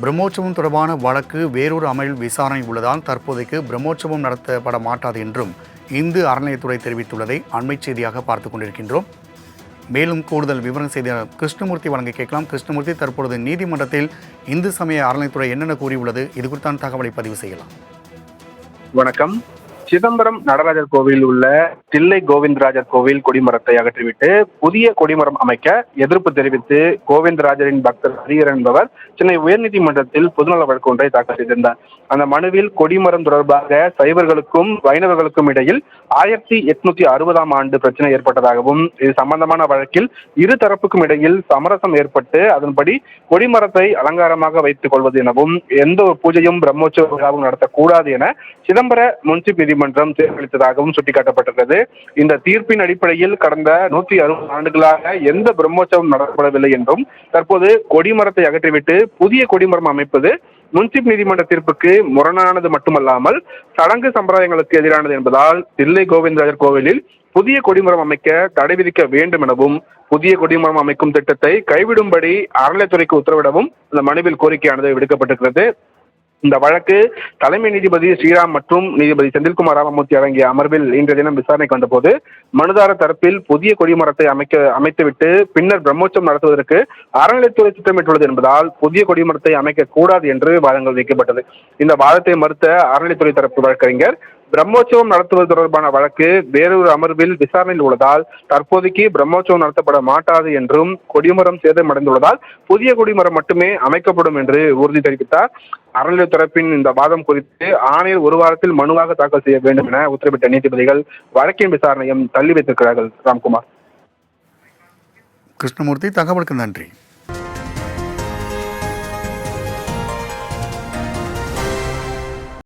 பிரம்மோற்சவம் தொடர்பான வழக்கு வேறொரு அமர்வில் விசாரணை உள்ளதால் தற்போதைக்கு பிரம்மோற்சவம் நடத்தப்பட மாட்டாது என்றும் இந்து அறநிலையத்துறை தெரிவித்துள்ளதை அண்மை செய்தியாக பார்த்துக் கொண்டிருக்கின்றோம். மேலும் கூடுதல் விவரம் செய்தியாளர் கிருஷ்ணமூர்த்தி வழங்க கேட்கலாம். கிருஷ்ணமூர்த்தி, தற்பொழுது நீதிமன்றத்தில் இந்து சமய அறநிலையத்துறை என்னென்ன கூறியுள்ளது? இது குறித்தான தகவலை பதிவு செய்யலாம். வணக்கம். சிதம்பரம் நடராஜர் கோவிலில் உள்ள தில்லை கோவிந்தராஜர் கோவில் கொடிமரத்தை அகற்றிவிட்டு புதிய கொடிமரம் அமைக்க எதிர்ப்பு தெரிவித்து கோவிந்தராஜரின் பக்தர் ஹரிஹரன் என்பவர் சென்னை உயர்நீதிமன்றத்தில் பொதுநல வழக்கு ஒன்றை தாக்கல் செய்திருந்தார். அந்த மனுவில் கொடிமரம் தொடர்பாக சைவர்களுக்கும் வைணவர்களுக்கும் இடையில் 1860ஆம் ஆண்டு பிரச்சனை ஏற்பட்டதாகவும், இது சம்பந்தமான வழக்கில் இரு தரப்புக்கும் இடையில் சமரசம் ஏற்பட்டு அதன்படி கொடிமரத்தை அலங்காரமாக வைத்துக் கொள்வது எனவும் எந்த ஒரு பூஜையும் பிரம்மோற்சவ விழாவும் நடத்தக்கூடாது என சிதம்பர முன்சிப் நீதிமன்றம் தீர்ப்பளித்ததாகவும் சுட்டிக்காட்டப்பட்டுள்ளது. இந்த தீர்ப்பின் அடிப்படையில் கடந்த 160 ஆண்டுகளாக எந்த பிரம்மோற்சவம் நடத்தப்படவில்லை என்றும் தற்போது கொடிமரத்தை அகற்றிவிட்டு புதிய கொடிமரம் அமைப்பது முன்சிப் நீதிமன்ற தீர்ப்புக்கு முரணானது மட்டுமல்லாமல் சடங்கு சம்பிரதாயங்களுக்கு எதிரானது என்பதால் தில்லை கோவிந்தராஜர் கோவிலில் புதிய கொடிமரம் அமைக்க தடை விதிக்க வேண்டும் எனவும் புதிய கொடிமரம் அமைக்கும் திட்டத்தை கைவிடும்படி அறநிலையத்துறைக்கு உத்தரவிடவும் இந்த மனுவில் கோரிக்கையானது விடுக்கப்பட்டிருக்கிறது. இந்த வழக்கு தலைமை நீதிபதி ஸ்ரீராம் மற்றும் நீதிபதி செந்தில்குமார் ராமமூர்த்தி அடங்கிய அமர்வில் இன்றைய தினம் விசாரணைக்கு வந்தபோது மனுதாரர் தரப்பில் புதிய கொடிமரத்தை அமைத்துவிட்டு பின்னர் பிரம்மோற்சவம் நடத்துவதற்கு அறநிலையத்துறை திட்டமிட்டுள்ளது என்பதால் புதிய கொடிமரத்தை அமைக்க கூடாது என்று வாதங்கள் வைக்கப்பட்டது. இந்த வாதத்தை மறுத்த அறநிலையத்துறை தரப்பு வழக்கறிஞர், பிரம்மோற்சவம் நடத்துவது தொடர்பான வழக்கு வேறொரு அமர்வில் விசாரணையில் உள்ளதால் தற்போதைக்கு பிரம்மோற்சவம் நடத்தப்பட மாட்டாது என்றும் கொடிமரம் சேதமடைந்துள்ளதால் புதிய கொடிமரம் மட்டுமே அமைக்கப்படும் என்று உறுதி தெரிவித்தார். அறநிலைய தரப்பின் இந்த வாதம் குறித்து ஆணையர் ஒரு வாரத்தில் மனுவாக தாக்கல் செய்ய வேண்டும் என உத்தரவிட்ட நீதிபதிகள் வழக்கின் விசாரணையும் தள்ளி வைத்திருக்கிறார்கள். ராம்குமார். கிருஷ்ணமூர்த்தி, தகவலுக்கு நன்றி.